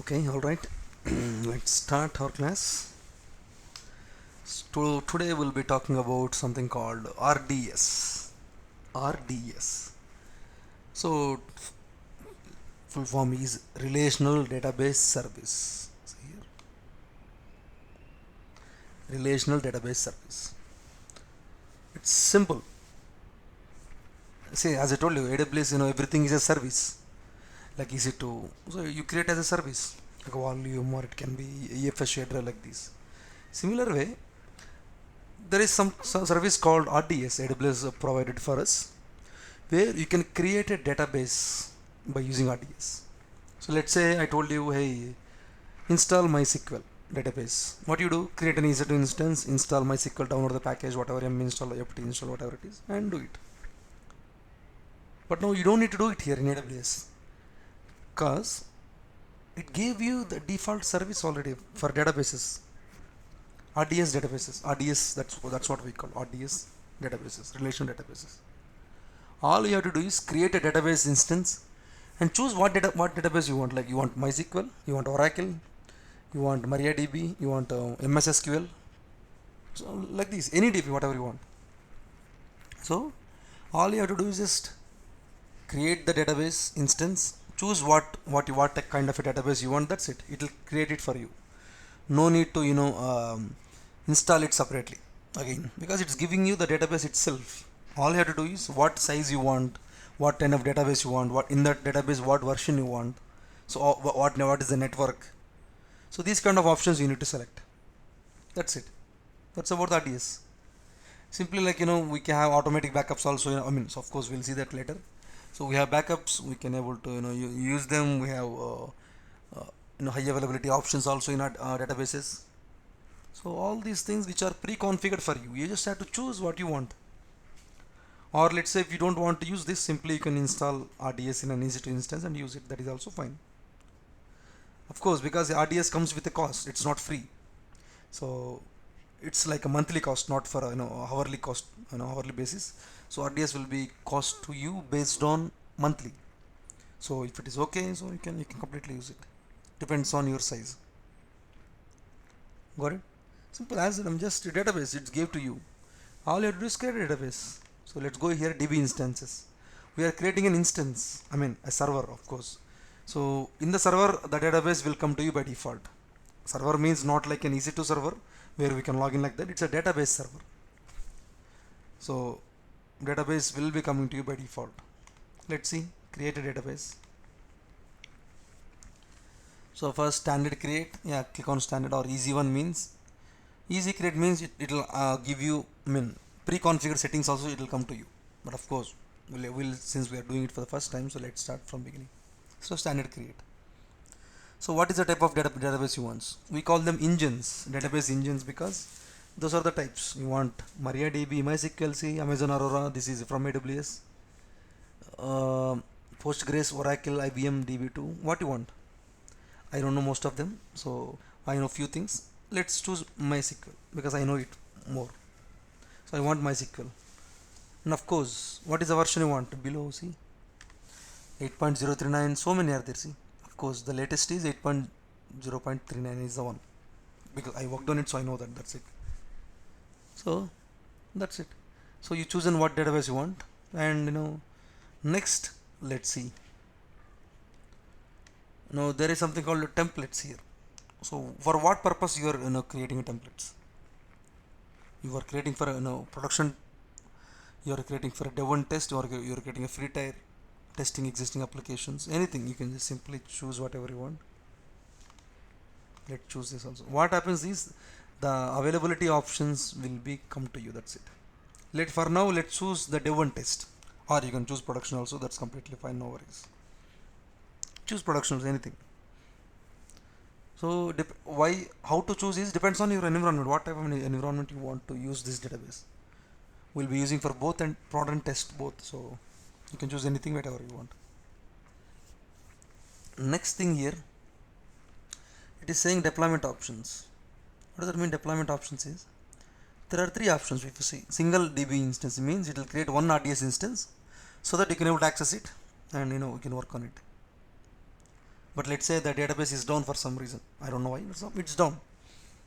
Okay, all right. Let's start our class. Today we'll be talking about something called RDS. RDS. So, full form is Relational Database Service. See here. Relational Database Service. It's simple. See, as I told you, AWS, everything is a service. Like easy to, so you create as a service, like a volume, or it can be EFS shader like this. Similar way, there is some service called RDS AWS provided for us, where you can create a database by using RDS. So let's say I told you, hey, install MySQL database. What you do? Create an EC2 instance, install MySQL, download the package, whatever yum install, apt install, whatever it is, and do it. But no, you don't need to do it here in AWS, because it gave you the default service already for databases. RDS databases. RDS, that's what we call RDS databases, relational databases. All you have to do is create a database instance and choose what database you want. Like you want MySQL, you want Oracle, you want MariaDB, you want MS SQL. So like this, any DB, whatever you want. So all you have to do is just create the database instance, choose what kind of a database you want. That's it. It will create it for you. No need to install it separately again, because it's giving you the database itself. All you have to do is what size you want, what kind of database you want, what in that database, what version you want. So what is the network. So these kind of options you need to select. That's it. That's about the RDS. Simply, like we can have automatic backups also. So of course we'll see that later. So we have backups, we can able to use them. We have high availability options also in our databases. So all these things which are pre-configured for you, you just have to choose what you want. Or let's say if you don't want to use this, simply you can install RDS in an EC2 instance and use it. That is also fine. Of course, because the RDS comes with a cost, it's not free. So it's like a monthly cost, not for hourly cost, hourly basis. So RDS will be cost to you based on monthly. So if it is okay, so you can completely use it. Depends on your size. Got it? Simple as I'm just a database, it's gave to you. All you have to do is create a database. So let's go here, DB instances. We are creating an instance, a server, of course. So in the server, the database will come to you by default. Server means not like an EC2 server where we can log in like that. It's a database server. So database will be coming to you by default. Let's see, create a database. So first standard create, click on standard, or easy one means, easy create means it will give you pre-configured settings also, it will come to you. But of course we'll since we are doing it for the first time, so let's start from beginning. So standard create. So what is the type of database you want? We call them engines, database engines, because those are the types. You want MariaDB, MySQL, Amazon Aurora, this is from AWS, Postgres, Oracle, IBM, DB2, what you want. I don't know most of them, so I know few things. Let's choose MySQL because I know it more. So I want MySQL. And of course, what is the version you want? Below, see, 8.039, so many are there, see. Of course, the latest is 8.0.39 is the one, because I worked on it, so I know that. That's it. So that's it. So you choose in what database you want, and next, let's see. Now there is something called templates here. So for what purpose you are creating templates? You are creating for production. You are creating for a dev and test, or you are creating a free tier, testing existing applications. Anything, you can just simply choose whatever you want. Let's choose this also. What happens is the availability options will be come to you. That's it. For now, let's choose the dev and test, or you can choose production also. That's completely fine. No worries. Choose production, anything. So how to choose is depends on your environment. What type of environment you want to use this database. We'll be using for both and prod and test both. So you can choose anything, whatever you want. Next thing here, it is saying deployment options. What does that mean? Deployment options is there are three options. If you see, single DB instance means it will create one RDS instance so that you can able to access it and we can work on it. But let's say the database is down for some reason. I don't know why. It's down.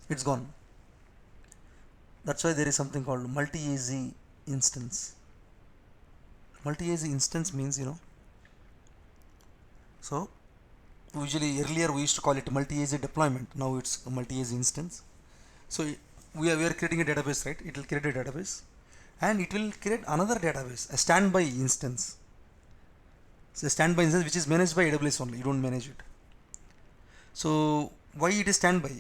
It's gone. That's why there is something called multi-AZ instance. Multi-AZ instance means, so usually earlier we used to call it multi-AZ deployment. Now it's a multi-AZ instance. So we are creating a database, right? It will create a database and it will create another database, a standby instance. So a standby instance which is managed by AWS only. You don't manage it. So why it is standby?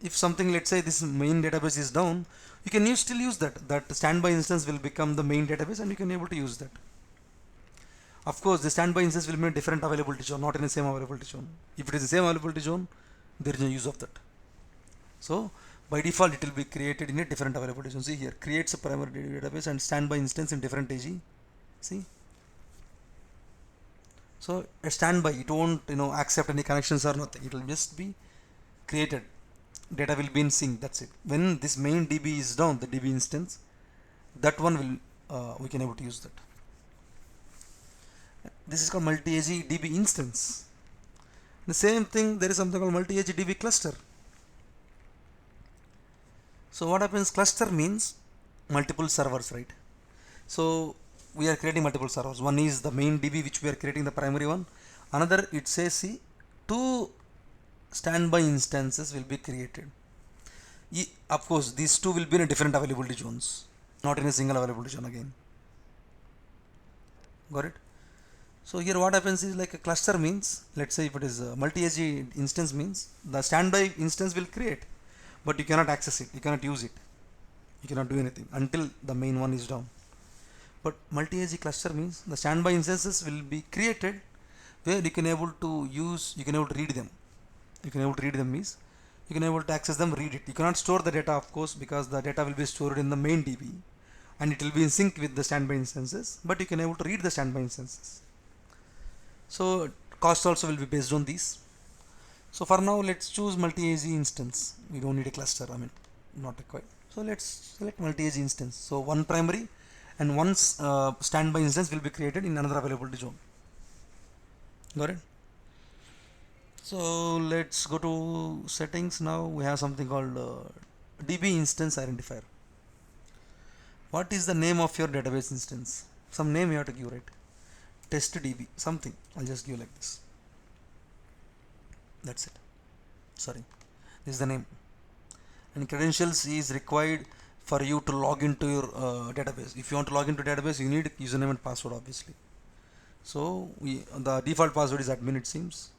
If something, let's say this main database is down, you can still use that standby instance will become the main database and you can able to use that. Of course the standby instance will be in a different availability zone, not in the same availability zone. If it is the same availability zone, there is no use of that. So by default it will be created in a different availability zone. See here, creates a primary database and standby instance in different AG. See, so a standby, it won't accept any connections or nothing. It will just be created, data will be in sync, that's it. When this main DB is down, the DB instance, that one will we can able to use that. This is called multi-AG DB instance. The same thing, there is something called multi-AG DB cluster. So what happens, cluster means multiple servers, right? So we are creating multiple servers. One is the main DB which we are creating, the primary one. Another, it says, see, two standby instances will be created. Of course these two will be in a different availability zones, not in a single availability zone again. Got it? So here what happens is, like a cluster means, let's say if it is a multi-AG instance means the standby instance will create, but you cannot access it, you cannot use it, you cannot do anything until the main one is down. But multi-AG cluster means the standby instances will be created where you can able to use, you can able to read them. You can able to read them means you can able to access them, read it. You cannot store the data, of course, because the data will be stored in the main DB and it will be in sync with the standby instances, but you can able to read the standby instances. So cost also will be based on these. So for now let's choose multi-AZ instance. We don't need a cluster, I mean not required. So let's select multi-AZ instance. So one primary and one standby instance will be created in another availability zone. Got it? So let's go to settings. Now we have something called DB instance identifier. What is the name of your database instance? Some name you have to give, right? Test DB, something. I'll just give like this. That's it. Sorry, this is the name. And credentials is required for you to log into your database. If you want to log into database, you need username and password, obviously. So the default password is admin, it seems.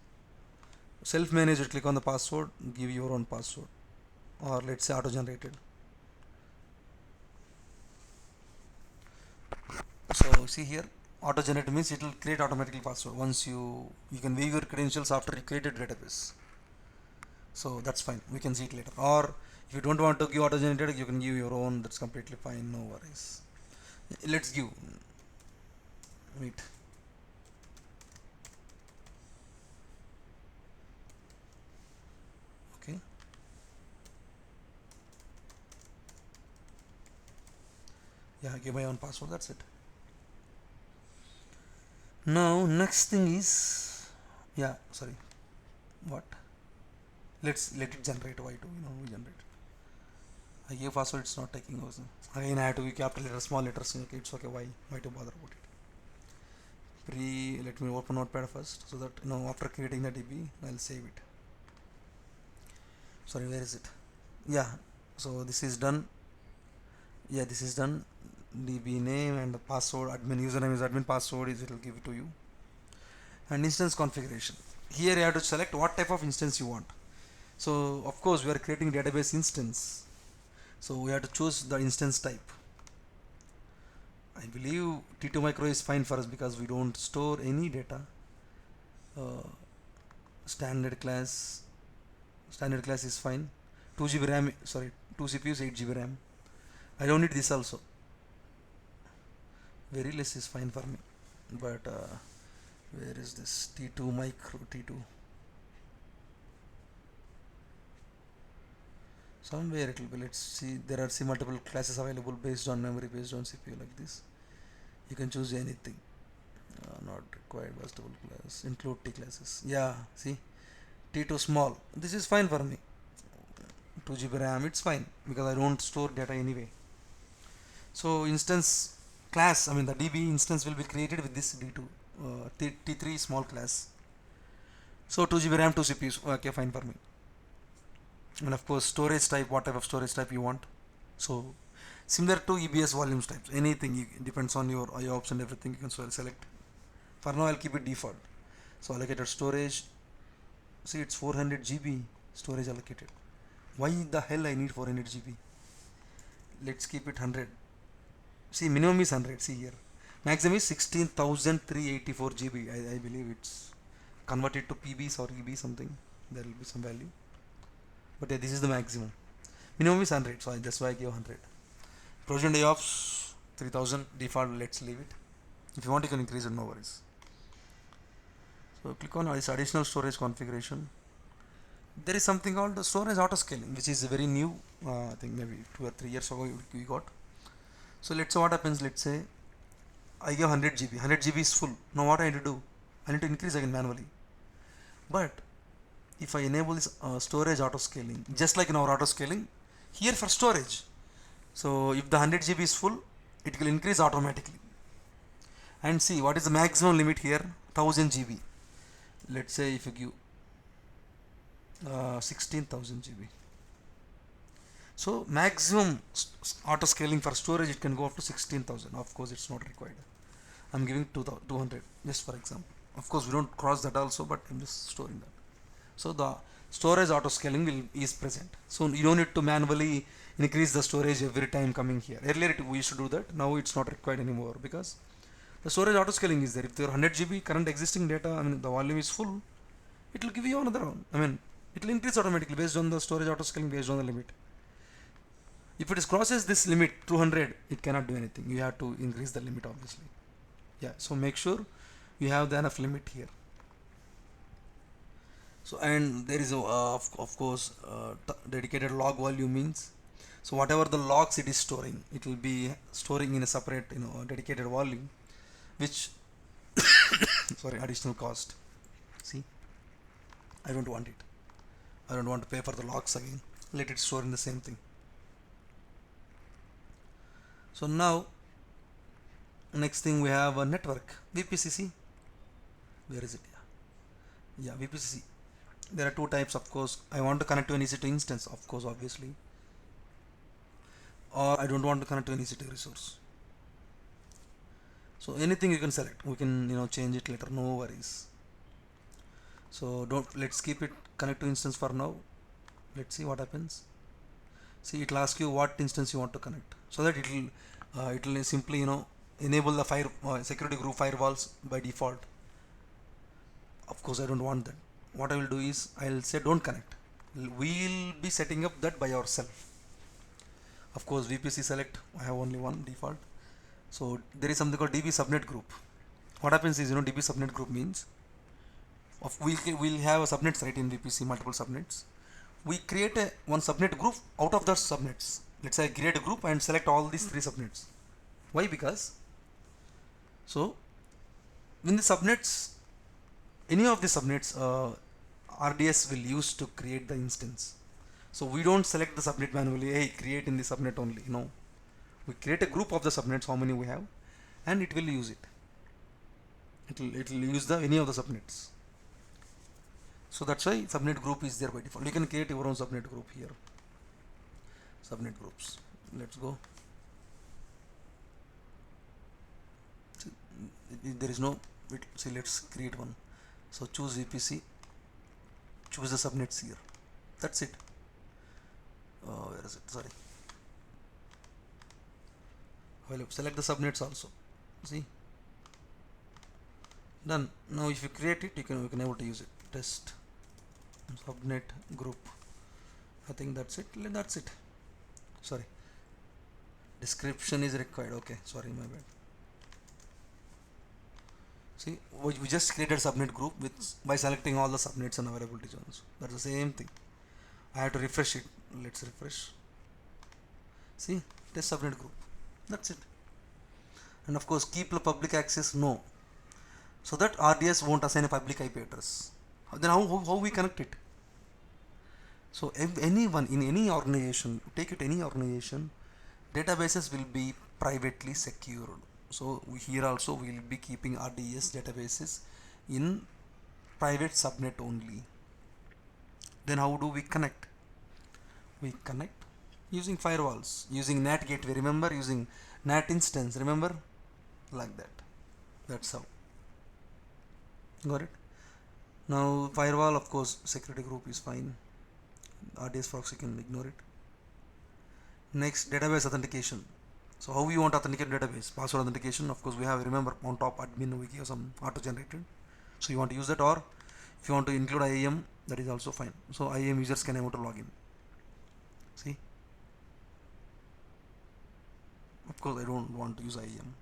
Self-managed, click on the password, give your own password, or let's say auto-generated. So see here, auto-generated means it will create automatically password once you can view your credentials after you created database. So that's fine, we can see it later. Or if you don't want to give auto-generated, you can give your own, that's completely fine, no worries. Let's give, wait. Okay. Yeah, give my own password, that's it. Now next thing is, yeah, sorry, what? Let's let it generate. Why do we generate? I gave password, it's not taking also. Again I have to be capital letters, small letters. Okay, it's okay. Why to bother about it? Let me open notepad first, so that after creating the DB I'll save it. Sorry, where is it? Yeah, so this is done. Yeah, this is done. DB name and the password, admin username is admin, password is, it will give it to you. And instance configuration, here you have to select what type of instance you want. So of course we are creating database instance, so we have to choose the instance type. I believe T2 micro is fine for us because we don't store any data. Standard class is fine. 2 GB RAM, sorry, 2 CPUs, 8 GB RAM. I don't need this also. Very less is fine for me. But where is this T2 micro? T2 somewhere it will be. Let's see, there are multiple classes available based on memory, based on CPU, like this. You can choose anything. Not required vegetable class. Include T classes. Yeah, see, T2 small. This is fine for me. 2 GB RAM, it's fine because I don't store data anyway. So instance class, I mean the DB instance will be created with this D2 T3 small class. So 2 GB RAM, 2 CPUs. Okay, fine for me. And of course storage type, what type of storage type you want. So similar to EBS volumes types, anything depends on your IOPS and everything, you can select. For now I'll keep it default. So allocated storage, see it's 400 GB storage allocated. Why the hell I need 400 GB? Let's keep it 100. See, minimum is 100. See here, maximum is 16,384 GB. I believe it's converted to PBs or EB something. There will be some value. But yeah, this is the maximum. Minimum is 100, so that's why I give 100. Provision day offs 3000 default. Let's leave it. If you want, you can increase it. No worries. So click on this additional storage configuration. There is something called the storage auto scaling, which is very new. I think maybe 2 or 3 years ago we got. So let's say what happens. Let's say I give 100 GB. 100 GB is full. Now what I need to do? I need to increase again manually. But if I enable this storage auto scaling, just like in our auto scaling, here for storage. So if the 100 GB is full, it will increase automatically. And see what is the maximum limit here? 1000 GB. Let's say if you give 16,000 GB. So maximum auto scaling for storage, it can go up to 16,000. Of course it's not required. I'm giving 200 just for example. Of course we don't cross that also, but I'm just storing that. So the storage auto scaling is present. So you don't need to manually increase the storage every time coming here. Earlier we used to do that. Now it's not required anymore because the storage auto scaling is there. If there are 100 GB current existing data, I mean the volume is full, it will give you another one. I mean it will increase automatically based on the storage auto scaling based on the limit. If it crosses this limit 200, it cannot do anything. You have to increase the limit obviously. Yeah, so make sure you have the enough limit here. So and there is a of course dedicated log volume means, so whatever the logs it is storing, it will be storing in a separate dedicated volume, which sorry, additional cost. See, I don't want it. I don't want to pay for the logs again. Let it store in the same thing. So now next thing we have a network VPCC. Where is it? Yeah, VPCC. There are two types, of course. I want to connect to an EC2 instance, of course, obviously, or I don't want to connect to an EC2 resource. So anything you can select. We can change it later. No worries. So let's keep it connect to instance for now. Let's see what happens. See, it will ask you what instance you want to connect, so that it will simply enable the security group firewalls by default. Of course I don't want that. What I will do is I'll say don't connect. We'll be setting up that by ourselves. Of course VPC select, I have only one default. So there is something called DB subnet group. What happens is DB subnet group means we'll have a subnets, right? In VPC multiple subnets. We create one subnet group out of the subnets. Let's say I create a group and select all these 3 subnets. Why? Because so in the subnets, any of the subnets RDS will use to create the instance. So we don't select the subnet manually. Hey, create in the subnet only. No, we create a group of the subnets, how many we have, and it will use it. It will use any of the subnets. So that's why subnet group is there by default. You can create your own subnet group here. Subnet groups. Let's go. See, there is no. See, let's create one. So choose VPC. Choose the subnets here. That's it. Where is it? Sorry. Well, select the subnets also. See. Done. Now if you create it, you can able to use it. Test subnet group. I think that's it. That's it. Sorry. Description is required. Okay. Sorry, my bad. See, we just created subnet group by selecting all the subnets and availability zones. That's the same thing. I have to refresh it. Let's refresh. See, test subnet group. That's it. And of course, keep the public access. No. so that RDS won't assign a public IP address. Then how we connect it? So if anyone in any organization, take it any organization, databases will be privately secured. So here also we will be keeping RDS databases in private subnet only. Then how do we connect? We connect using firewalls, using NAT gateway, remember, using NAT instance, remember, like that. That's how. Got it? Now firewall, of course, security group is fine. RDS proxy can ignore it. Next, database authentication. So how you want to authenticate database? Password authentication, of course we have, remember, on top admin we give some auto generated. So you want to use that, or if you want to include IAM, that is also fine. So IAM users can able to log in. See, of course I don't want to use IAM.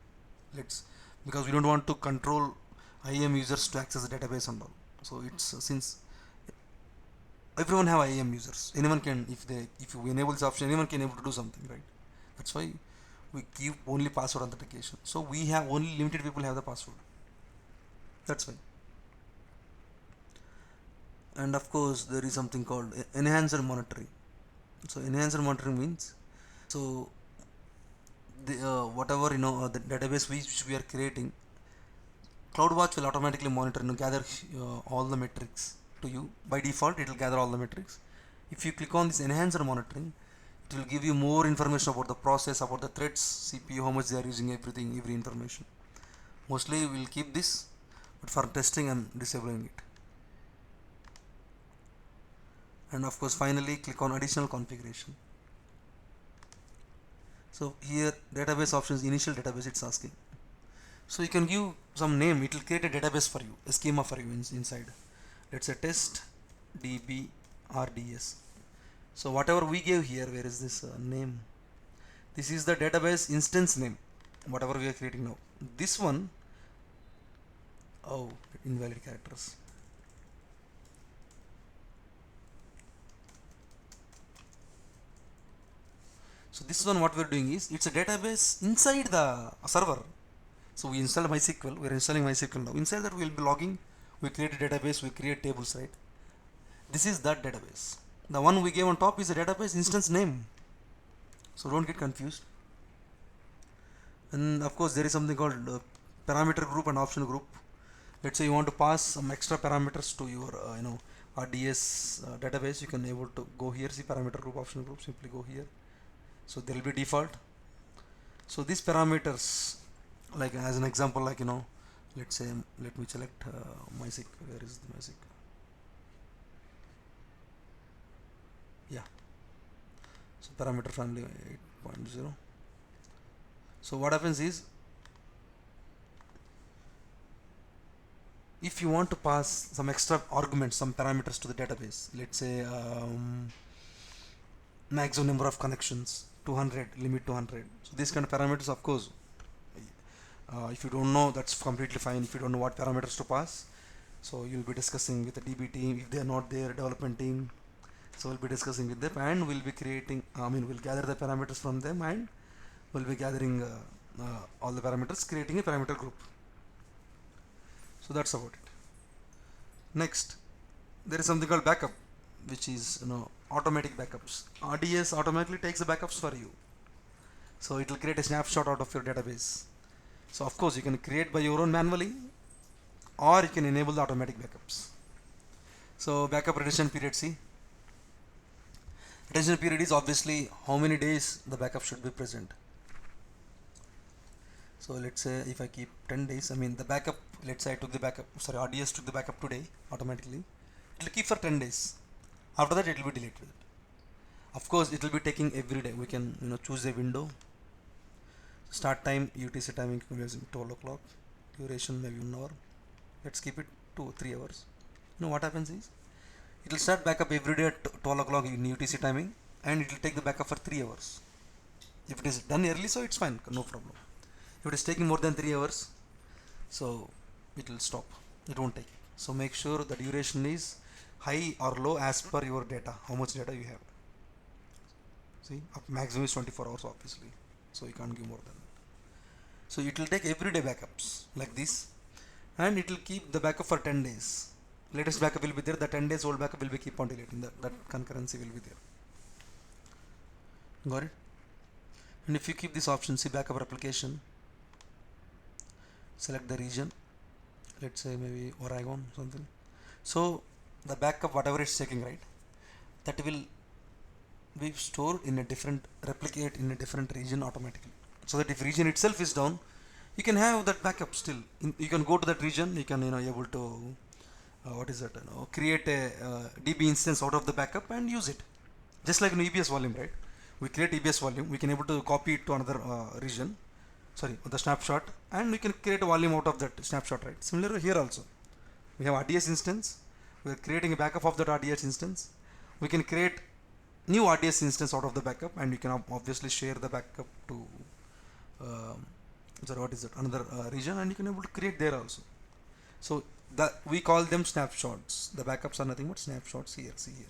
Let's, because we don't want to control IAM users to access the database and all. So it's since everyone have IAM users, anyone can, if you enable this option, anyone can able to do something, right? That's why we give only password authentication. So we have only limited people have the password. That's why. And of course there is something called enhancer monitoring. So enhancer monitoring means, so the whatever the database which we are creating, CloudWatch will automatically monitor and gather all the metrics to you. By default it will gather all the metrics. If you click on this enhancer monitoring, it will give you more information about the process, about the threads, CPU, how much they are using, everything, every information. Mostly we will keep this, but for testing I'm disabling it. And of course finally click on additional configuration. So here database options, initial database it's asking. So you can give some name, it will create a database for you, a schema for you inside. Let's say test db RDS. So whatever we gave here, where is this name? This is the database instance name, whatever we are creating now. This one, oh, invalid characters. So this one what we are doing is, it's a database inside the server. So we install MySQL, we are installing MySQL now. Inside that we will be logging, we create a database, we create tables, right? This is that database. The one we gave on top is a database instance name. So don't get confused. And of course there is something called parameter group and option group. Let's say you want to pass some extra parameters to your RDS database, you can able to go here, see parameter group, option group, simply go here. So there will be default. So these parameters, like as an example, like let's say, let me select MySQL. Where is the MySQL? Yeah. So parameter family 8.0. So what happens is, if you want to pass some extra arguments, some parameters to the database, let's say maximum number of connections 200, limit 200. So these kind of parameters, of course, if you don't know, that's completely fine. If you don't know what parameters to pass, so you'll be discussing with the DB team. If they are not there, development team, so we'll be discussing with them, and we'll be creating, we'll gather the parameters from them, and we'll be gathering all the parameters, creating a parameter group. So that's about it. Next, there is something called backup, which is automatic backups. RDS automatically takes the backups for you. So it will create a snapshot out of your database. So of course you can create by your own manually, or you can enable the automatic backups. So backup retention period, see. Retention period is obviously how many days the backup should be present. So let's say if I keep 10 days, the backup, let's say I took the backup, sorry, RDS took the backup today automatically. It will keep for 10 days. After that it will be deleted. Of course it will be taking every day. We can choose a window. Start time, UTC timing 12 o'clock. Duration maybe 1 hour. Let's keep it 2-3 hours. What happens is, it will start backup every day at 12 o'clock in UTC timing, and it will take the backup for 3 hours. If it is done early, so it's fine, no problem. If it is taking more than 3 hours, so it will stop. It won't take. So make sure the duration is high or low as per your data, how much data you have. See, maximum is 24 hours obviously, so you can't give more than that. So it will take everyday backups like this, and it will keep the backup for 10 days. Latest backup will be there, the 10 days old backup will be keep on deleting, that concurrency will be there. Got it? And if you keep this option, see backup replication, select the region, let's say maybe Oregon something. So the backup whatever it's taking, right, that will be stored in a different, replicate in a different region automatically, so that if region itself is down, you can have that backup still you can go to that region, you can able to what is that, create a DB instance out of the backup and use it, just like an EBS volume, right? We create EBS volume, we can able to copy it to another region, sorry, the snapshot, and we can create a volume out of that snapshot, right? Similarly here also, we have RDS instance, we are creating a backup of that RDS instance, we can create new RDS instance out of the backup, and you can obviously share the backup to sorry, what is it, another region, and you can able to create there also. So that we call them snapshots. The backups are nothing but snapshots here. See here.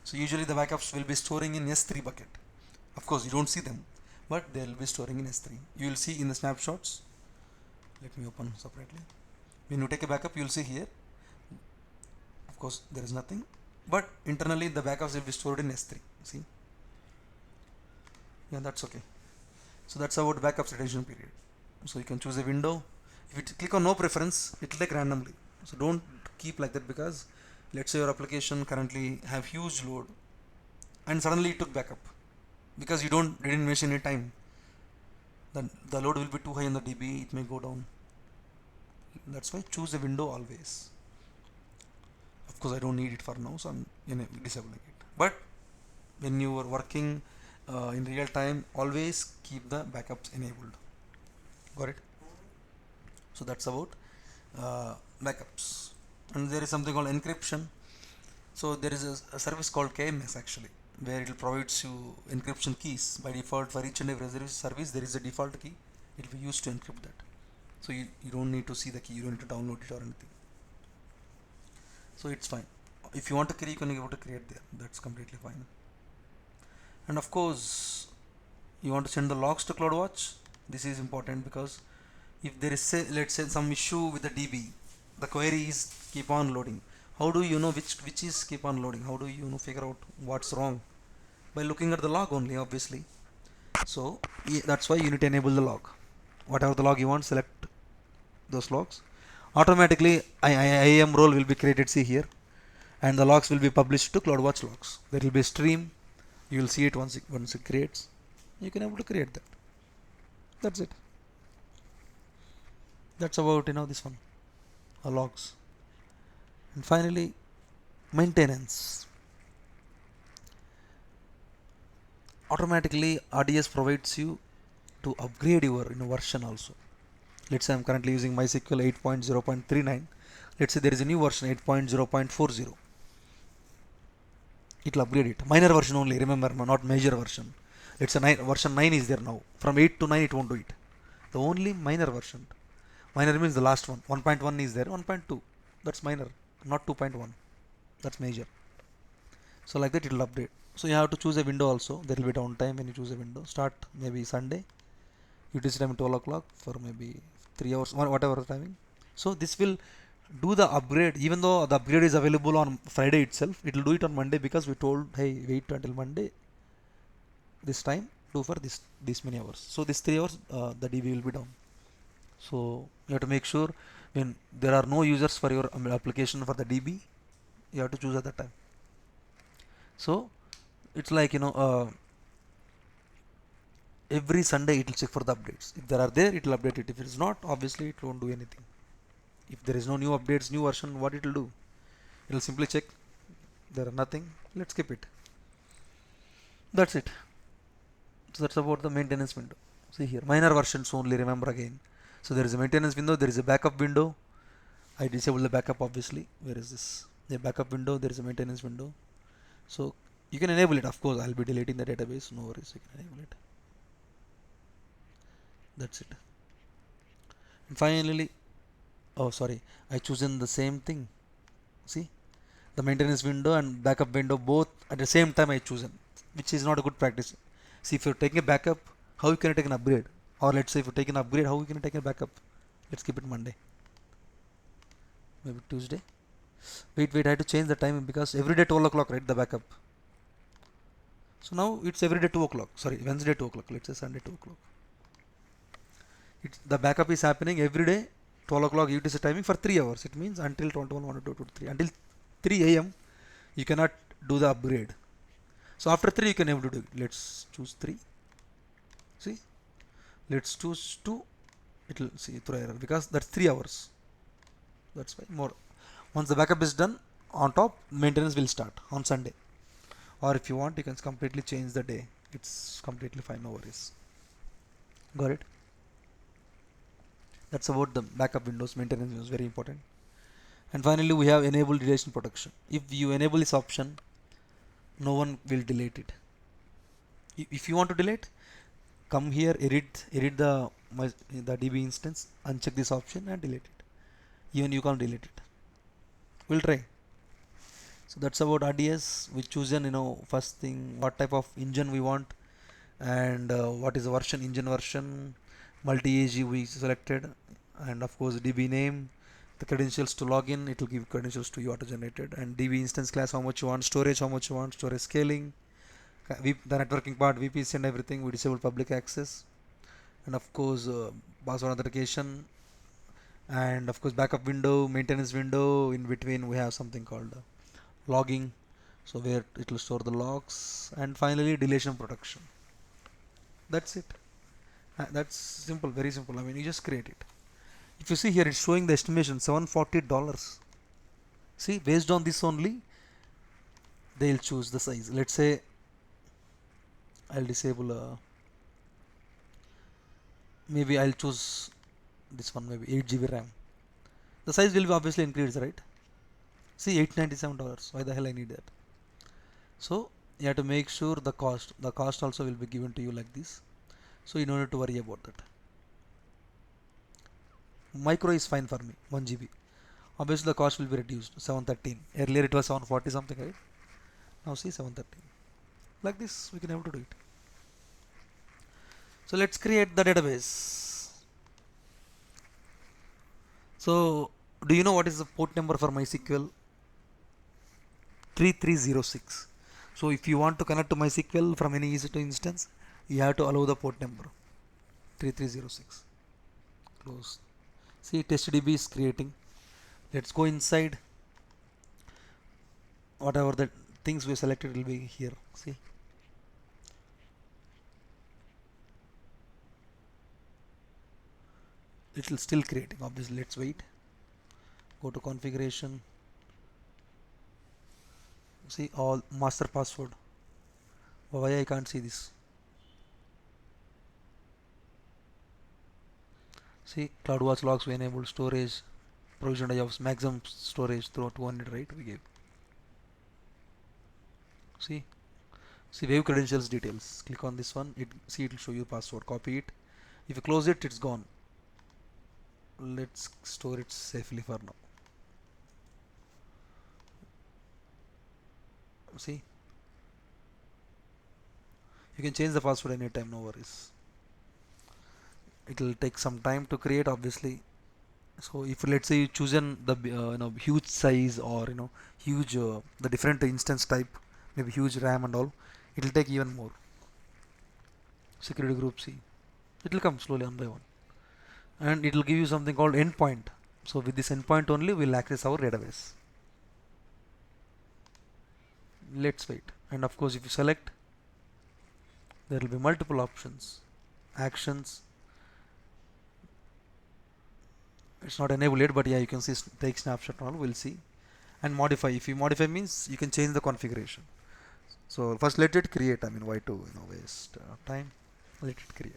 So usually the backups will be storing in S3 bucket. Of course you don't see them, but they will be storing in S3. You will see in the snapshots. Let me open separately. When you take a backup, you will see here. Of course there is nothing, but internally the backups will be stored in S3. See? Yeah, that's okay. So that's about backups retention period. So you can choose a window. If you click on no preference, it will take randomly. So don't keep like that, because let's say your application currently have huge load and suddenly it took backup because you didn't mention any time. Then the load will be too high in the DB, it may go down. That's why choose a window always. Of course I don't need it for now, so I'm disabling it. But when you are working in real time, always keep the backups enabled. Got it? So that's about backups. And there is something called encryption. So there is a service called KMS actually, where it will provides you encryption keys by default. For each and every service there is a default key, it will be used to encrypt that. So you don't need to see the key, you don't need to download it or anything. So it's fine. If you want to create, you can be able to create there, that's completely fine. And of course you want to send the logs to CloudWatch. This is important because if there is let's say some issue with the DB, the query is keep on loading. How do you know which is keep on loading? How do you figure out what's wrong? By looking at the log only, obviously. So that's why you need to enable the log. Whatever the log you want, select those logs. Automatically IAM role will be created, see here, and the logs will be published to CloudWatch logs. There will be a stream. You will see it once it creates. You can able to create that. That's it. That's about this one, logs. And finally, maintenance. Automatically RDS provides you to upgrade your version also. Let's say I'm currently using MySQL 8.0.39. Let's say there is a new version 8.0.40. It will upgrade it. Minor version only, remember, not major version. Let's say version 9 is there now. From 8 to 9 it won't do it. The only minor version. Minor means the last one. 1.1 is there, 1.2. That's minor, not 2.1. That's major. So like that it will update. So you have to choose a window also. There will be downtime when you choose a window. Start maybe Sunday. UTC time 12 o'clock for maybe 3 hours, whatever timing. So this will do the upgrade. Even though the upgrade is available on Friday itself, it will do it on Monday, because we told, hey, wait until Monday this time, do for this many hours. So this 3 hours the DB will be down. So you have to make sure when there are no users for your application for the DB, you have to choose at that time. So it's like every Sunday it will check for the updates. If there are there, it will update it. If it is not, obviously it won't do anything. If there is no new updates, new version, what it will do? It will simply check. There are nothing. Let's skip it. That's it. So that's about the maintenance window. See here, minor versions only, remember again. So there is a maintenance window, there is a backup window. I disable the backup obviously. Where is this? The backup window, there is a maintenance window. So you can enable it, of course. I'll be deleting the database, no worries, you can enable it. That's it. And finally, oh sorry, I chosen the same thing. See, the maintenance window and backup window both at the same time I chosen, which is not a good practice. See, if you're taking a backup, how you can take an upgrade? Or let's say if you take an upgrade, how you can take a backup? Let's keep it Monday. maybe Tuesday. Wait, I have to change the time because every day 12 o'clock, right? The backup. So now it's every day 2 o'clock. Sorry, Wednesday 2 o'clock. Let's say Sunday 2 o'clock. The backup is happening every day 12 o'clock UTC timing for 3 hours. It means until 21, 1, 2, 3. Until 3 a.m. you cannot do the upgrade. So after 3 you can able to do it. Let's choose 3. See? Let's choose 2. It will see through error because that's 3 hours. That's why more. Once the backup is done, on top maintenance will start on Sunday. Or if you want, you can completely change the day. It's completely fine, no worries. Got it? That's about the backup windows. Maintenance is very important. And finally, we have enable relation protection. If you enable this option, no one will delete it. If you want to delete, come here, edit the DB instance, uncheck this option and delete it. Even you can't delete it. We'll try. So that's about RDS. We chosen, first thing what type of engine we want, and what is the version, engine version, multi-AG we selected, and of course DB name, the credentials to login. It will give credentials to you auto generated, and DB instance class, how much you want, storage, how much you want, storage scaling, the networking part, VPC and everything. We disable public access, and of course password authentication, and of course backup window, maintenance window. In between we have something called logging, so where it will store the logs, and finally deletion protection. That's it. That's simple, very simple. I mean, you just create it. If you see here, it's showing the estimation $740. See, based on this only, they'll choose the size. Let's say I'll disable maybe I'll choose this one, maybe 8 GB RAM. The size will be obviously increased, right? See, $897. Why the hell I need that? So you have to make sure the cost also will be given to you like this. So you don't need to worry about that. Micro is fine for me, 1 GB. Obviously the cost will be reduced, 713. Earlier it was 740 something, right? Now see 713. Like this we can able to do it. So let's create the database. So do you know what is the port number for MySQL? 3306. So if you want to connect to MySQL from any EC2 instance, you have to allow the port number 3306. Close. See, testdb is creating. Let's go inside. Whatever the things we selected will be here. See, it will still creating. Obviously, let's wait. Go to configuration. See, all master password. Why I can't see this? See, CloudWatch logs we enabled, storage provision of maximum storage through 200, right? We gave. See, wave credentials details. Click on this one. It will show you password. Copy it. If you close it, it's gone. Let's store it safely for now. See, you can change the password anytime, no worries. It will take some time to create, obviously. So if let's say you chosen the huge size, or huge the different instance type, maybe huge RAM and all, it will take even more. Security group C, it will come slowly one by one, and it will give you something called endpoint. So with this endpoint only we'll access our database. Let's wait, and of course if you select, there will be multiple options. Actions, it's not enabled yet, but yeah, you can see take snapshot and all, we'll see. And modify, if you modify means you can change the configuration. So first let it create. I mean, why to waste time? Let it create.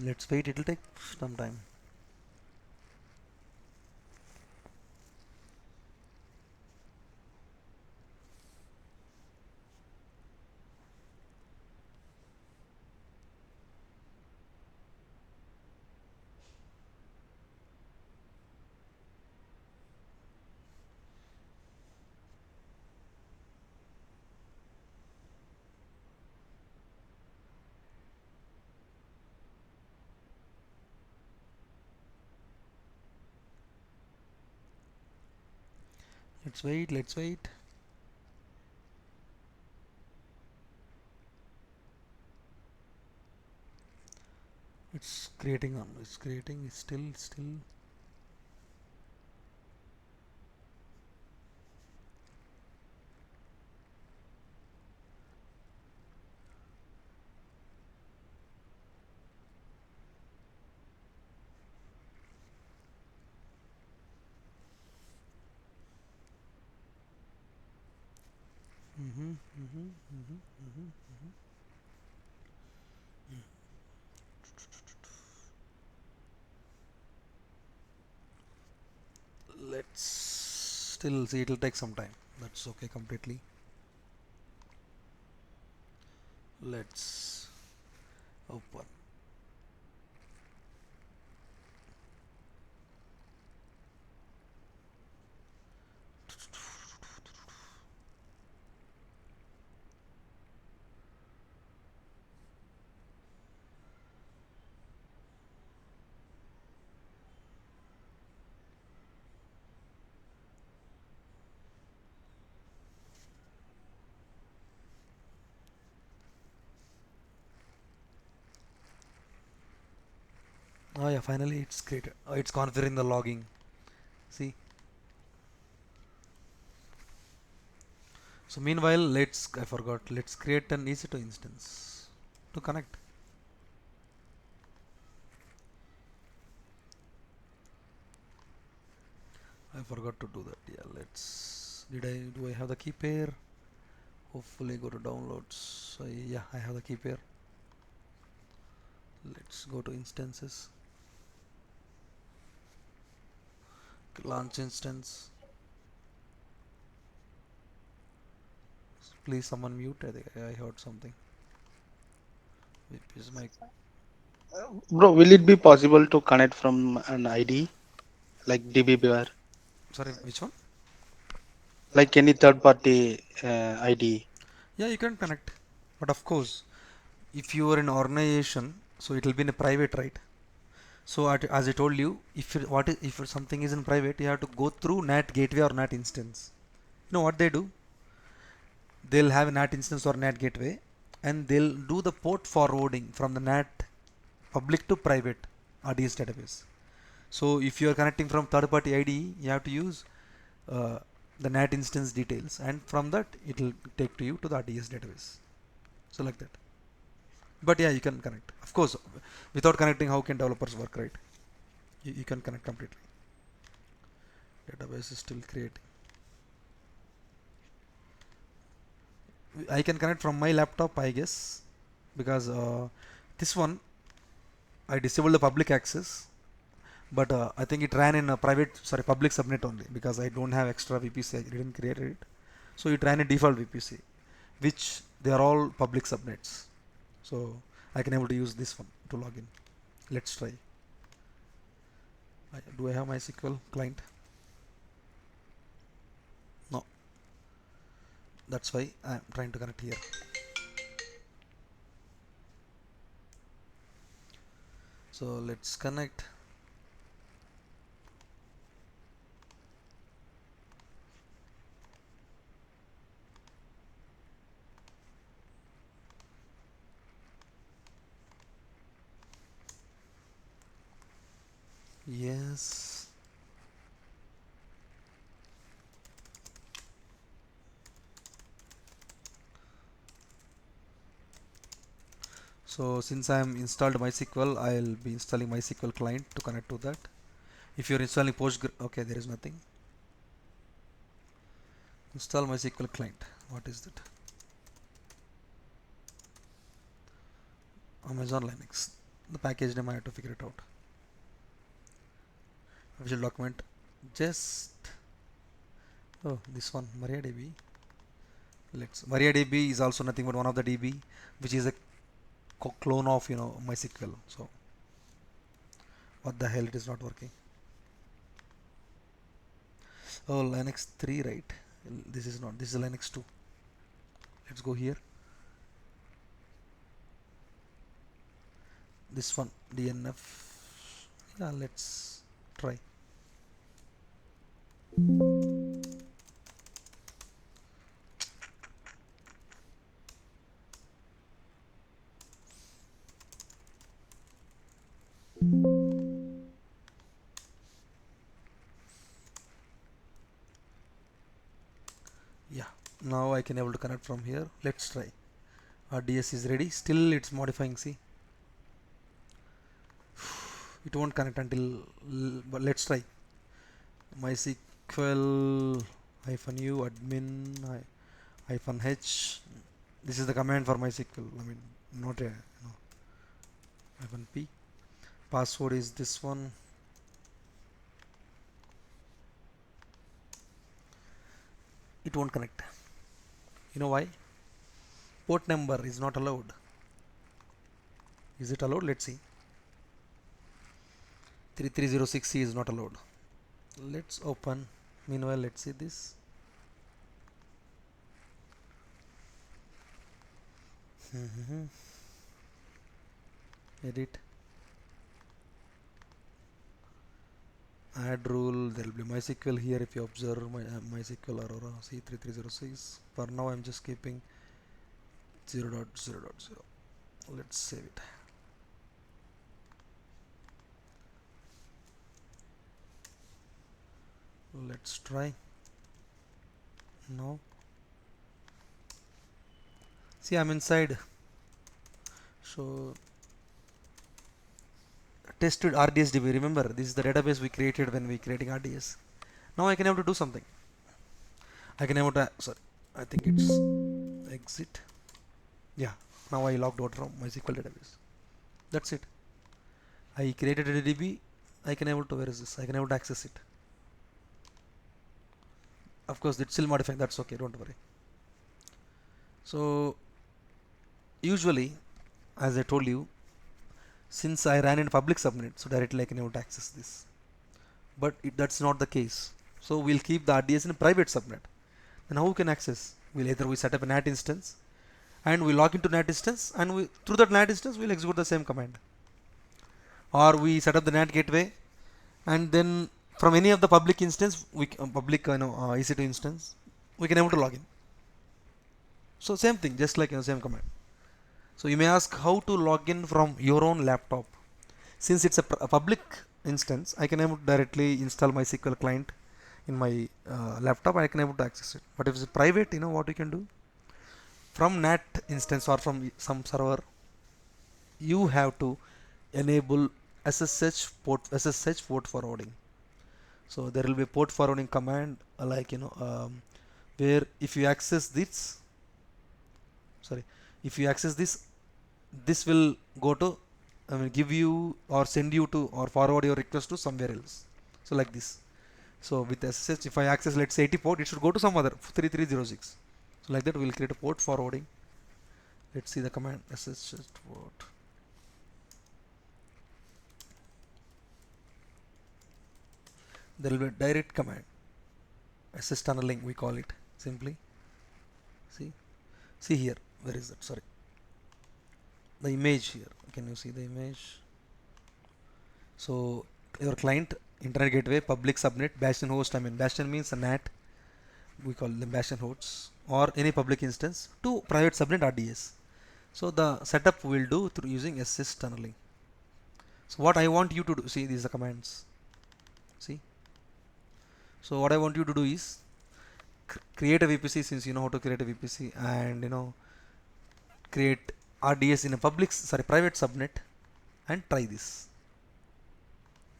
Let's wait, it will take some time. Let's wait. It's creating, it's creating, it's still. Mm-hmm, mm-hmm, mm-hmm, mm-hmm. Let's still see, it'll take some time. That's okay completely. Let's open. Oh yeah, finally it's created. Oh, it's configuring the logging. See. So meanwhile, I forgot. Let's create an EC2 instance to connect. I forgot to do that. Yeah, let's. Do I have the key pair? Hopefully, go to downloads. Yeah, I have the key pair. Let's go to instances. Launch instance. Please, someone mute. I think I heard something. Is my Bro, will it be possible to connect from an ID like DBBR, sorry? Which one? like any third party ID? Yeah, you can connect, but of course, if you are in organization, so it will be in a private, right? So as I told you, if something is in private, you have to go through NAT gateway or NAT instance. You know what they do? They'll have a NAT instance or NAT gateway, and they'll do the port forwarding from the NAT public to private RDS database. So if you are connecting from third-party IDE, you have to use uh, the NAT instance details, and from that it will take to you to the RDS database. So like that. But yeah, you can connect. Of course, without connecting, how can developers work, right? You can connect completely. Database is still creating. I can connect from my laptop, I guess, because this one I disabled the public access, but I think it ran in a public subnet only because I don't have extra VPC. I didn't create it, so it ran a default VPC, which they are all public subnets. So I can able to use this one to log in. Let's try. Do I have MySQL client? No, that's why I'm trying to connect here. So let's connect. Yes. So since I am installed MySQL, I'll be installing MySQL client to connect to that. If you're installing Postgre, okay, there is nothing. Install MySQL client. What is that? Amazon Linux. The package name I have to figure it out. Official document. Just this one MariaDB. Let's MariaDB is also nothing but one of the DB, which is a clone of MySQL. So what the hell? It is not working. Oh, Linux 3, right? This is not. This is Linux 2. Let's go here. This one DNF. Yeah, let's try. Yeah, now I can able to connect from here. Let's try. RDS is ready. Still it's modifying. See, it won't connect until. But let's try. MySQL hyphen u admin hyphen h. This is the command for MySQL. I mean, not a hyphen p. Password is this one. It won't connect. You know why? Port number is not allowed. Is it allowed? Let's see. 3306C is not allowed. Let's open. Meanwhile, let's see this. Edit. Add rule. There will be MySQL here. If you observe MySQL Aurora C3306. For now, I'm just keeping 0.0.0. Let's save it. Let's try. No. See, I'm inside. So tested RDS DB. Remember, this is the database we created when we creating RDS. Now I can able to do something. I can able to sorry. I think it's exit. Yeah. Now I logged out from MySQL database. That's it. I created a DB. I can able to where is this? I can able to access it. Of course, it's still modifying. That's okay. Don't worry. So usually, as I told you, since I ran in public subnet, so directly I can able to access this. But that's not the case. So we'll keep the RDS in a private subnet. Then how we can access? We'll either we set up a NAT instance and we log into NAT instance, and we through that NAT instance we'll execute the same command. Or we set up the NAT gateway, and then from any of the public instance, we public EC2 instance, we can able to log in. So same thing, just like same command. So you may ask how to log in from your own laptop. Since it's a public instance, I can able to directly install MySQL client in my laptop. I can able to access it. But if it's private, what you can do? From NAT instance or from some server, you have to enable SSH port forwarding. So there will be a port forwarding command where if you access this, this will go to give you or send you to or forward your request to somewhere else. So like this. So with SSH, if I access let's say 80 port, it should go to some other 3306. So like that we will create a port forwarding. Let's see the command SSH port. There will be a direct command. SS tunneling we call it simply. See here. Where is that? Sorry. The image here. Can you see the image? So your client, internet gateway, public subnet, bastion host. I mean bastion means a NAT. We call them bastion hosts or any public instance to private subnet RDS. So the setup we'll do through using SS tunneling. So what I want you to do, see these are the commands. See. So what I want you to do is create a VPC, since you know how to create a VPC, and create RDS in a private subnet and try this.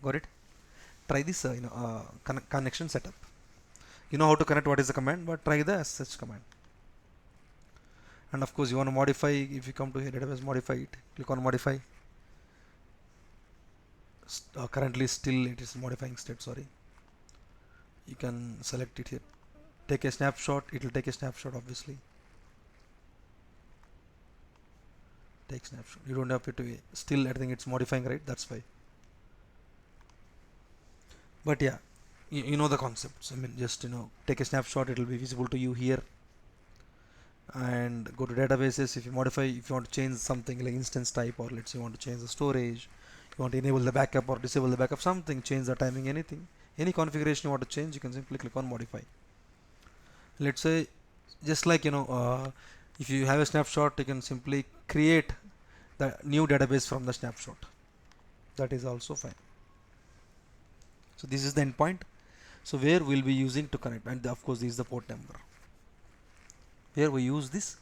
Got it? Try this connection setup. You know how to connect, what is the command, but try the SSH command. And of course you want to modify. If you come to here, database, modify it, click on modify. Currently still it is modifying state, sorry. You can select it here, take a snapshot. It will take a snapshot, obviously. Take snapshot. You don't have to still, I think it's modifying, right? That's why. But yeah, you know the concepts. I mean, just take a snapshot. It will be visible to you here. And go to databases. If you modify, if you want to change something like instance type, or let's say you want to change the storage, you want to enable the backup or disable the backup, something, change the timing, anything, any configuration you want to change, you can simply click on modify. Let's say, just like if you have a snapshot, you can simply create the new database from the snapshot. That is also fine. So this is the endpoint. So where we'll be using to connect, and of course this is the port number. where we use this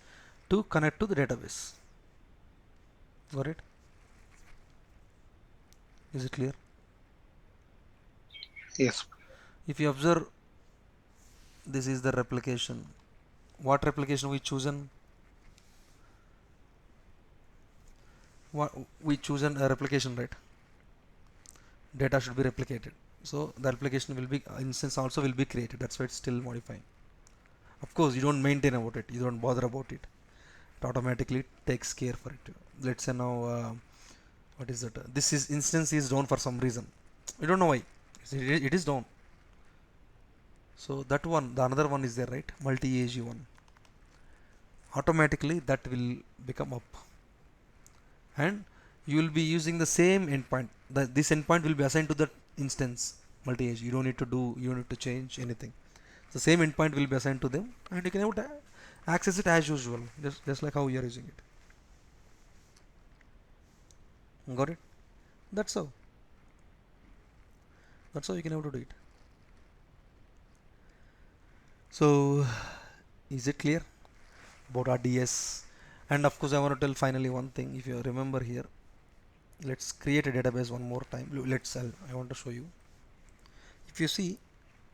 to connect to the database. Got it? Is it clear? Yes. If you observe, this is the replication. What replication we chosen? What we chosen a replication, right? Data should be replicated. So the application will be instance also will be created. That's why it's still modifying. Of course, you don't maintain about it. You don't bother about it. It automatically takes care for it. Let's say now, what is that? This is instance is down for some reason. We don't know why. It is down. So that one, the another one is there, right? Multi-AG one. Automatically that will become up, and you will be using the same endpoint. This endpoint will be assigned to that instance multi-AG. You don't need to do. You don't need to change anything. The same endpoint will be assigned to them, and you can able to access it as usual, just like how you are using it. Got it? That's how. That's how you can able to do it. So, is it clear about RDS? And of course, I want to tell finally one thing. If you remember here, let's create a database one more time. I want to show you. If you see,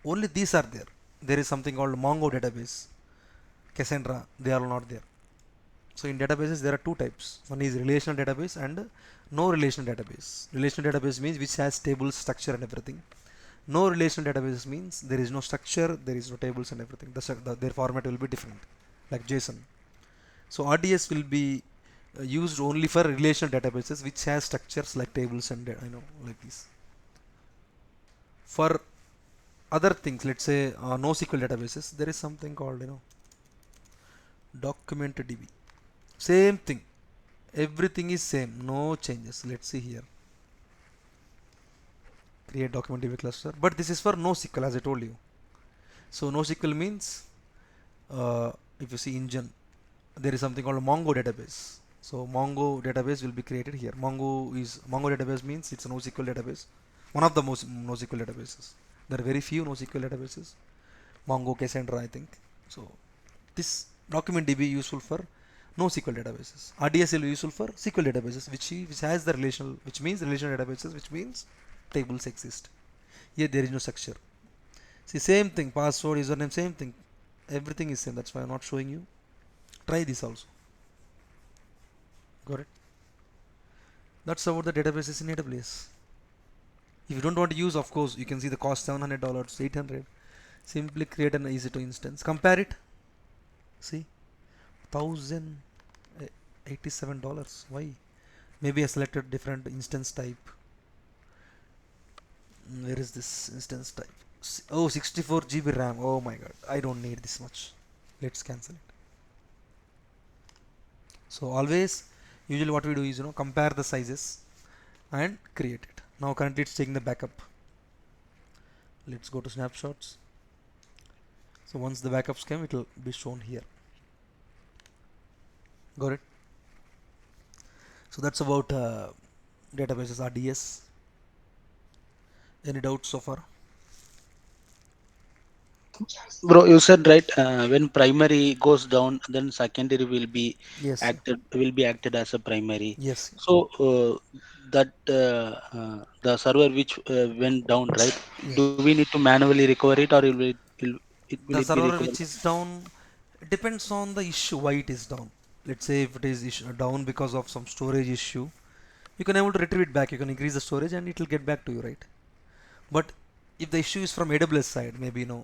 only these are there. There is something called Mongo database, Cassandra. They are not there. So in databases there are two types. One is relational database and no relational database. Relational database means which has tables, structure and everything. No relational database means there is no structure, there is no tables and everything. Their format will be different, like JSON. So RDS will be used only for relational databases which has structures like tables and like this. For other things, let's say NoSQL databases, there is something called document DB. Same thing. Everything is same, no changes. Let's see here. Create document DB cluster, but this is for NoSQL as I told you. So NoSQL means if you see engine, there is something called Mongo database. So Mongo database will be created here. Mongo database means it's a NoSQL database, one of the most NoSQL databases. There are very few NoSQL databases. Mongo, Cassandra, I think. So this document DB useful for NoSQL databases. RDS will be useful for SQL databases, which has the relational, which means relational databases, which means tables exist. Here there is no structure. See, same thing, password, username, same thing. Everything is same. That's why I'm not showing you. Try this also. Got it? That's about the databases in AWS. If you don't want to use, of course, you can see the cost $700, 800. Simply create an easy to instance. Compare it. See, $1,087. Why? Maybe I selected different instance type. Where is this instance type? Oh, 64 GB RAM. Oh my god, I don't need this much. Let's cancel it. So always, usually what we do is compare the sizes and create it. Now currently it's taking the backup. Let's go to snapshots. So once the backups came, it will be shown here. Got it? So that's about databases RDS. Any doubts so far? Bro, you said right, when primary goes down, then secondary Yes. will be acted as a primary. Yes. So that the server which went down, right? Yeah. Do we need to manually recover it, or will The it be server recovered? which is down depends on the issue why it is down. Let's say if it is down because of some storage issue, you can able to retrieve it back. You can increase the storage and it will get back to you, right? But if the issue is from AWS side, maybe the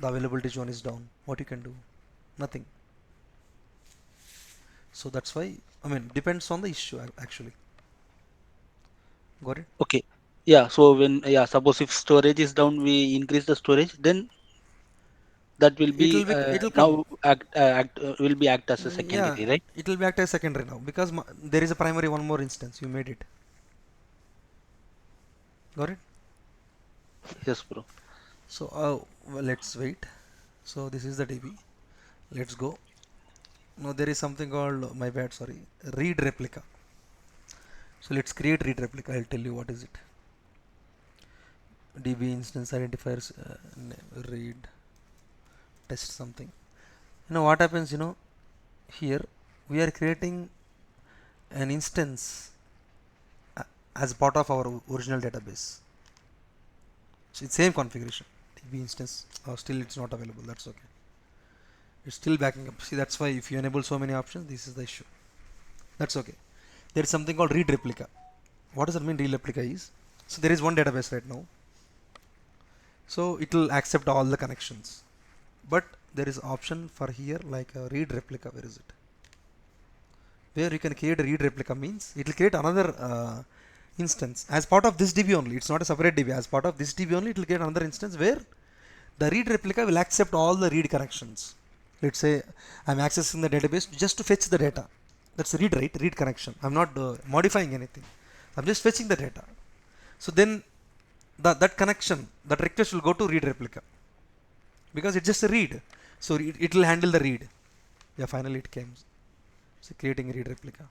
availability zone is down. What you can do? Nothing. So that's why, I mean, depends on the issue actually. Got it? Okay. Yeah. So when, yeah, suppose if storage is down, we increase the storage, then that will It will be be, it will come. now will be act as a Yeah, secondary, right? it will be act as secondary now because there is a primary one more instance. You made it. Got it? Yes, bro. So well, let's wait. So this is the DB. Let's go. Now there is something called, my bad, sorry, read replica. So let's create read replica. I'll tell you what is it. DB instance identifiers, read test something. What happens, here we are creating an instance as part of our original database. So it's same configuration. DB instance, still it's not available. That's okay. It's still backing up. See, that's why if you enable so many options, this is the issue. That's okay. There is something called read replica. What does that mean? Read replica is, so there is one database right now. So it will accept all the connections, but there is option for here like a read replica. Where is it? Where you can create a read replica means it will create another instance as part of this DB only. It's not a separate DB. As part of this DB only, it will create another instance where the read replica will accept all the read connections. Let's say I'm accessing the database just to fetch the data. That's read, right? Read connection. I'm not modifying anything. I'm just fetching the data. So then that connection, that request will go to read replica because it's just a read. So it will handle the read. Yeah, finally it came. So creating a read replica.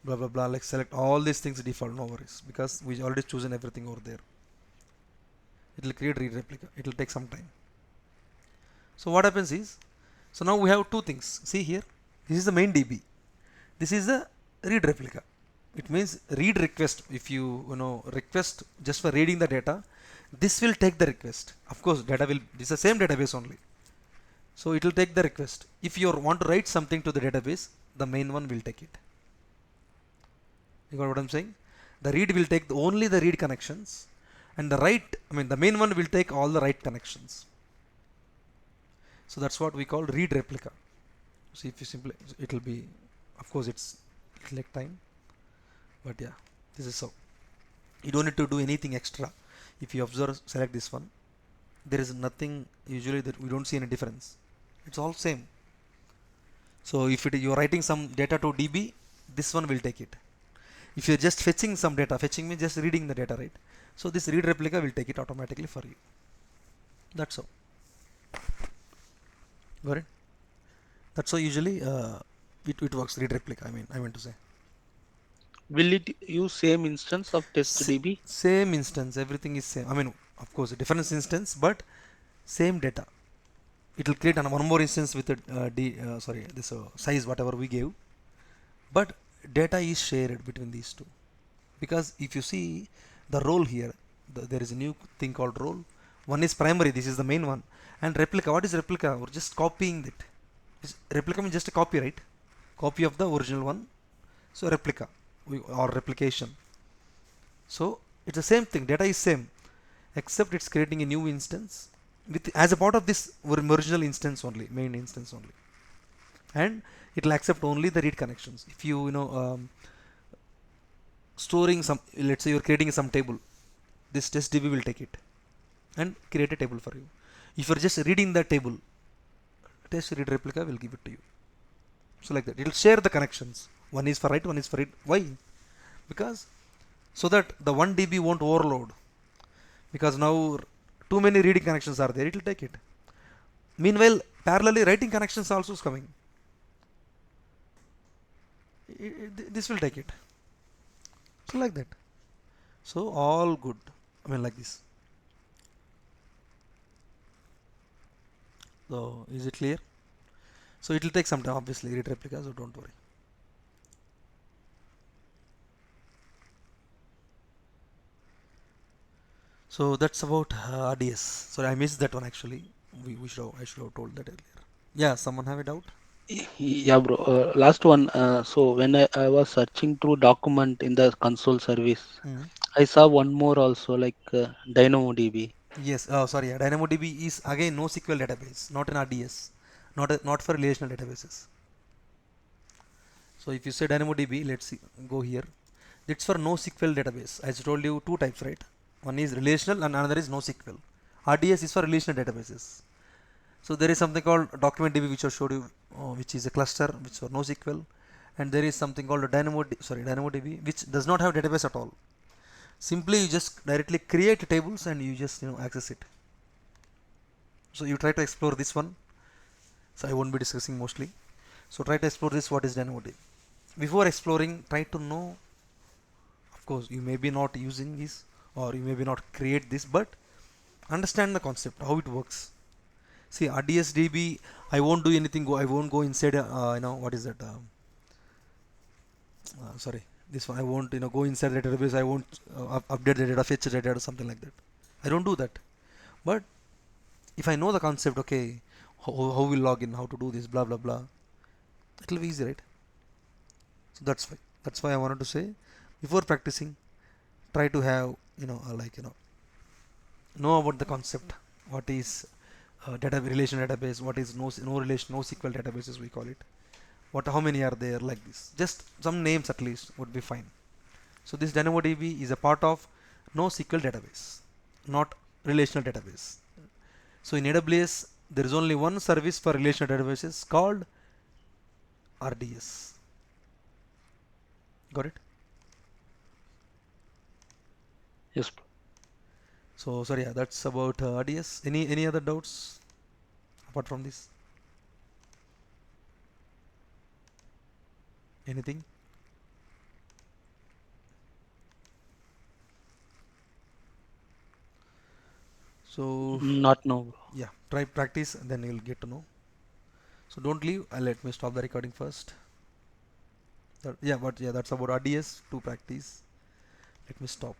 Blah blah blah. Like select all these things default. No worries because we already chosen everything over there. It will create read replica. It will take some time. So what happens is, so now we have two things. See here, this is the main DB. This is the read replica. It means read request. If you request just for reading the data, this will take the request. Of course, data will. This is the same database only. So it will take the request. If you want to write something to the database, the main one will take it. You got what I'm saying? The read will take only the read connections, and the write. I mean, the main one will take all the write connections. So that's what we call read replica. See, if you simply, it will be, of course, it'll take time, but yeah, this is so. You don't need to do anything extra. If you observe, select this one. There is nothing usually that we don't see any difference. It's all same. So if you're writing some data to DB, this one will take it. If you're just fetching some data, fetching means just reading the data, right? So this read replica will take it automatically for you. That's all. Got it? That's how usually it works. Read replica. I meant to say. Will it use same instance of test.db? Same instance. Everything is same. I mean, of course, a different instance, but same data. It will create one more instance with this size whatever we gave, but data is shared between these two. Because if you see the role here, there is a new thing called role. One is primary. This is the main one. And replica. What is replica? We're just copying it. Replica means just a copy, right? Copy of the original one. So replica or replication. So it's the same thing. Data is same, except it's creating a new instance with as a part of this original instance only, main instance only, and it will accept only the read connections. If storing some, let's say you're creating some table, this test DB will take it and create a table for you. If you're just reading the table, test read replica will give it to you. So like that, it will share the connections. One is for write, one is for read. Why? Because so that the 1 DB won't overload. Because now too many reading connections are there, it will take it. Meanwhile, parallelly writing connections also is coming. This will take it. So like that. So all good. I mean like this. So is it clear? So it will take some time, obviously, read replica, so don't worry. So that's about RDS. Sorry, I missed that one actually. I should have told that earlier. Yeah, someone have a doubt? Yeah, bro. Last one. So when I was searching through document in the console service, Mm. I saw one more also like DynamoDB. Yes. Oh, sorry. Yeah. DynamoDB is again NoSQL database, not an RDS, not for relational databases. So if you say DynamoDB, let's see, go here. It's for NoSQL database. As I told you, two types, right? One is relational and another is NoSQL. RDS is for relational databases. So there is something called DocumentDB which I showed you, which is a cluster which for NoSQL, and there is something called DynamoDB which does not have database at all. Simply you just directly create tables and you just access it. So you try to explore this one. So I won't be discussing mostly. So try to explore this. What is DynamoDB? Before exploring, try to know. Of course, you may be not using this or you may be not create this, but Understand the concept, how it works. See, RDS DB, I won't do anything. I won't go inside. What is that? Sorry, this one. I won't, go inside the database. I won't update the data, fetch the data, or something like that. I don't do that. But if I know the concept, okay, how we log in, how to do this, blah blah blah, it will be easy, right? So that's why. That's why I wanted to say, before practicing, try to have, know about the concept. What is data relation database? What is no relation, no SQL databases we call it. What, how many are there, like this? Just some names at least would be fine. So this DynamoDB is a part of NoSQL database, not relational database. So in AWS, there is only one service for relational databases called RDS. Got it? Yes. So sorry, yeah, that's about RDS. Any other doubts apart from this? Anything? So Not no. yeah, try practice, and then you'll get to know. So don't leave. Let me stop the recording first. Yeah, but yeah, that's about RDS to practice. Let me stop.